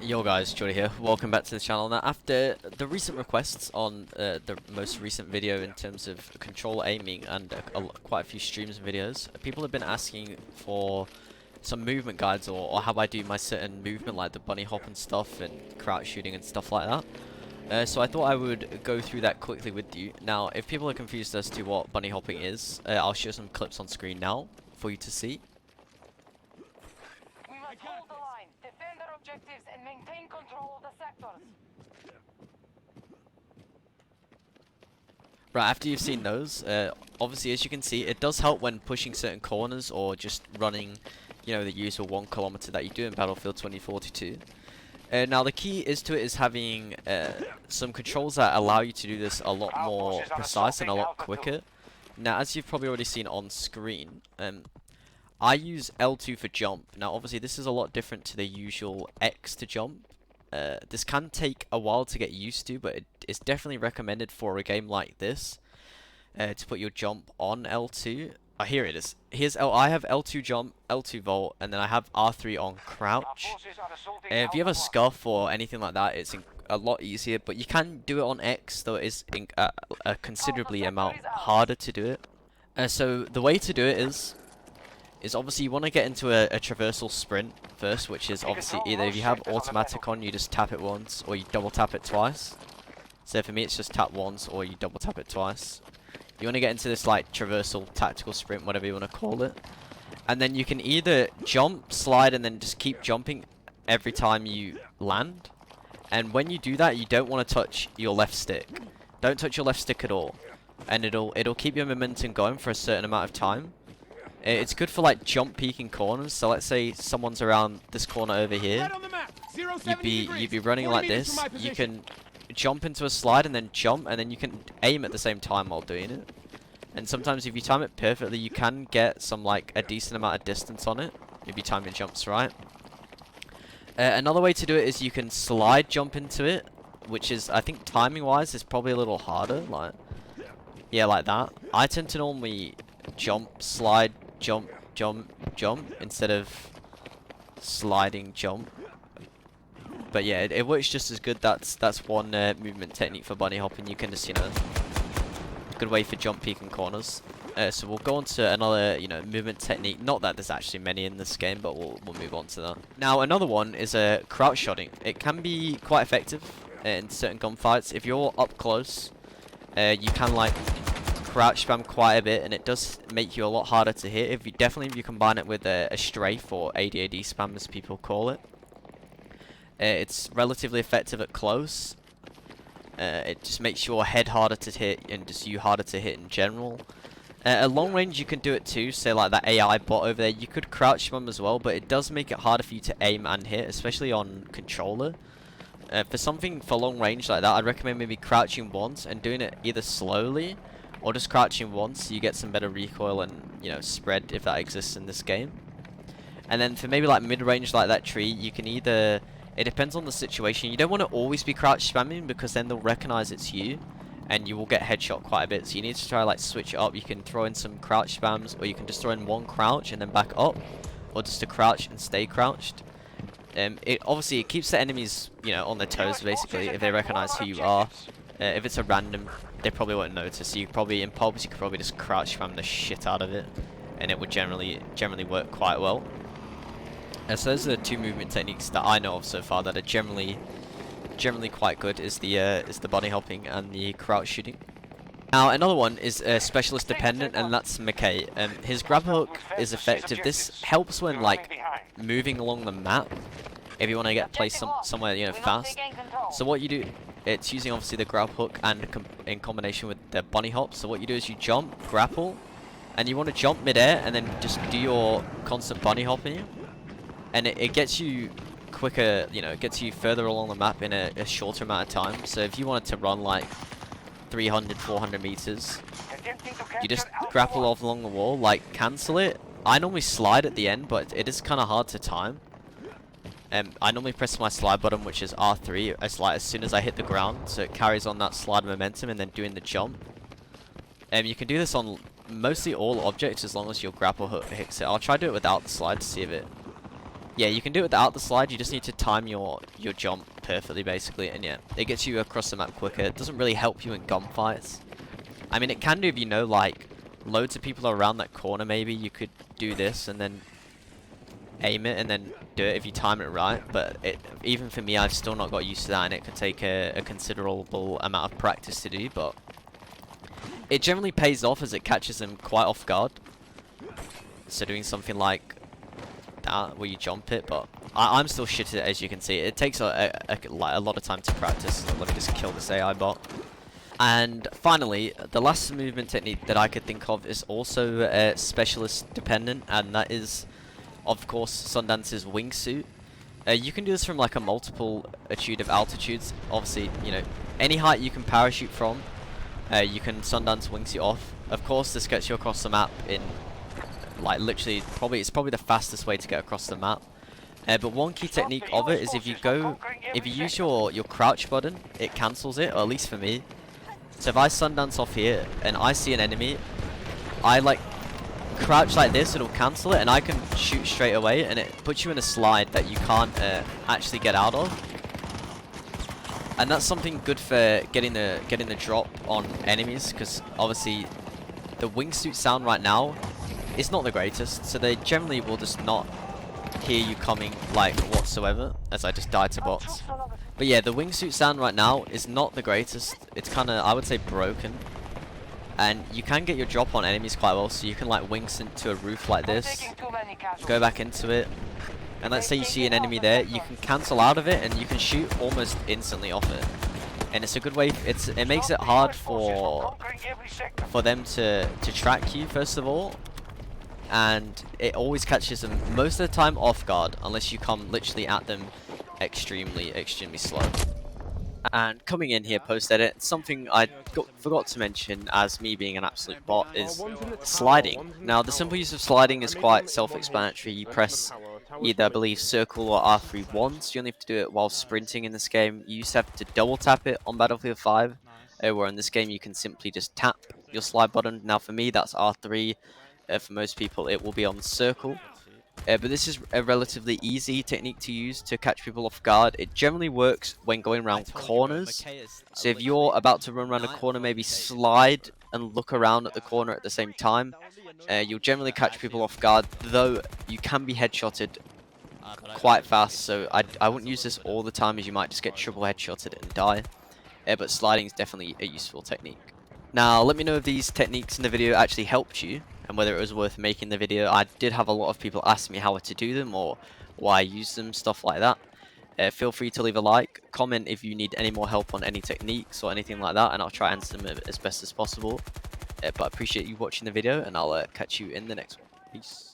Yo guys, Jordy here. Welcome back to the channel. Now, after the recent requests on the most recent video in terms of control aiming and quite a few streams and videos, people have been asking for some movement guides or how I do my certain movement, like the bunny hop and stuff and crouch shooting and stuff like that. So I thought I would go through that quickly with you. Now, if people are confused as to what bunny hopping is, I'll show some clips on screen now for you to see. Hold the line, defend our objectives, and maintain control of the sectors. Right, after you've seen those, obviously as you can see, it does help when pushing certain corners or just running, you know, the usual 1 kilometer that you do in Battlefield 2042. Now the key is having some controls that allow you to do this a lot more precise and a lot quicker. Now, as you've probably already seen on screen, I use L2 for jump. Now obviously this is a lot different to the usual X to jump. This can take a while to get used to, but it's definitely recommended for a game like this to put your jump on L2. Oh, here it is. Here's I have L2 jump, L2 vault, and then I have R3 on crouch. If you have a scuff or anything like that, it's a lot easier, but you can do it on X, though it is a considerably amount harder to do it. So the way to do it is obviously you want to get into a traversal sprint first, which is obviously either if you have automatic on, you just tap it once, or you double tap it twice. So for me it's just tap once, or you double tap it twice. You want to get into this like traversal tactical sprint, whatever you want to call it. And then you can either jump, slide, and then just keep jumping every time you land. And when you do that, you don't want to touch your left stick. Don't touch your left stick at all. And it'll keep your momentum going for a certain amount of time. It's good for like jump peeking corners. So let's say someone's around this corner over here. You'd be running like this. You can jump into a slide and then jump, and then you can aim at the same time while doing it. And sometimes if you time it perfectly, you can get some like a decent amount of distance on it if you time your jumps right. Another way to do it is you can slide jump into it, which is, I think timing wise is probably a little harder, like yeah, like that. I tend to normally jump, slide, jump, jump, jump instead of sliding jump. But yeah, it works just as good. That's one movement technique for bunny hopping. You can just, you know, good way for jump peeking corners. So we'll go on to another, you know, movement technique. Not that there's actually many in this game, but we'll move on to that. Now another one is crouch shotting. It can be quite effective in certain gunfights. If you're up close, you can like crouch spam quite a bit, and it does make you a lot harder to hit. If you combine it with a strafe or ADAD spam, as people call it. It's relatively effective at close. It just makes your head harder to hit and just you harder to hit in general. At long range you can do it too, say like that AI bot over there. You could crouch spam as well, but it does make it harder for you to aim and hit, especially on controller. For something for long range like that, I'd recommend maybe crouching once and doing it either slowly or just crouching once so you get some better recoil and, you know, spread if that exists in this game. And then for maybe like mid-range like that tree, you can either... It depends on the situation. You don't want to always be crouch spamming because then they'll recognize it's you and you will get headshot quite a bit. So you need to try like switch it up. You can throw in some crouch spams, or you can just throw in one crouch and then back up, or just a crouch and stay crouched. Obviously it keeps the enemies, you know, on their toes basically if they recognize who you are. If it's a random, they probably won't notice. So you probably in pubs you could probably just crouch spam the shit out of it, and it would generally work quite well. So those are the two movement techniques that I know of so far that are generally quite good. Is the bunny hopping and the crouch shooting. Now another one is specialist dependent, and that's McKay. His grab hook is effective. This helps when like moving along the map if you want to get placed somewhere, you know, fast. So what you do, it's using obviously the grab hook and in combination with the bunny hop. So what you do is you jump, grapple, and you want to jump mid-air and then just do your constant bunny hopping. And it gets you quicker, you know, it gets you further along the map in a shorter amount of time. So if you wanted to run like 300, 400 meters, you just grapple off along the wall, like cancel it. I normally slide at the end, but it is kind of hard to time. I normally press my slide button, which is R3, as soon as I hit the ground, so it carries on that slide momentum and then doing the jump. You can do this on mostly all objects as long as your grapple hook hits it. I'll try to do it without the slide to see if it Yeah, you can do it without the slide. You just need to time your jump perfectly, basically, and yeah, it gets you across the map quicker. It doesn't really help you in gunfights. I mean, it can do if you know, like, loads of people are around that corner. Maybe you could do this and then aim it and then do it if you time it right. But even for me, I've still not got used to that, and it could take a considerable amount of practice to do. But it generally pays off as it catches them quite off guard. So doing something like that where you jump it, but I'm still shit at it, as you can see. It takes a lot of time to practice. Let me just kill this AI bot. And finally, the last movement technique that I could think of is also specialist dependent, and that is, of course, Sundance's wingsuit. You can do this from like a multitude of altitudes. Obviously, you know, any height you can parachute from, you can Sundance wingsuit off. Of course, this gets you across the map in like literally it's probably the fastest way to get across the map. But one key technique of it is if you use your crouch button, it cancels it, or at least for me. So if I Sundance off here and I see an enemy, I like crouch like this, it'll cancel it, and I can shoot straight away, and it puts you in a slide that you can't actually get out of. And that's something good for getting the drop on enemies, because obviously the wingsuit sound right now is not the greatest, so they generally will just not hear you coming like whatsoever, as I just died to bots. But yeah, the wingsuit sound right now is not the greatest. It's kind of, I would say, broken. And you can get your drop on enemies quite well, so you can like wings into a roof like this, go back into it, and let's say you see an enemy there, you can cancel out of it and you can shoot almost instantly off it. And it's a good way, it makes it hard for them to track you, first of all. And it always catches them most of the time off guard, unless you come literally at them extremely slow. And coming in here post-edit, something I forgot to mention, as me being an absolute bot, is sliding. Now, the simple use of sliding is quite self-explanatory. You press either, I believe, circle or R3 once. You only have to do it while sprinting in this game. You used to have to double tap it on Battlefield 5, where in this game you can simply just tap your slide button. Now, for me, that's R3. For most people, it will be on circle. But this is a relatively easy technique to use to catch people off guard. It generally works when going around corners. So if you're about to run around a corner, maybe slide and look around at the corner at the same time. You'll generally catch people off guard, though you can be headshotted quite fast. So I wouldn't use this all the time, as you might just get triple headshotted and die. But sliding is definitely a useful technique. Now, let me know if these techniques in the video actually helped you, and whether it was worth making the video. I did have a lot of people ask me how to do them, or why I use them, stuff like that. Feel free to leave a like, comment if you need any more help on any techniques or anything like that, and I'll try and answer them as best as possible. But I appreciate you watching the video, and I'll catch you in the next one. Peace.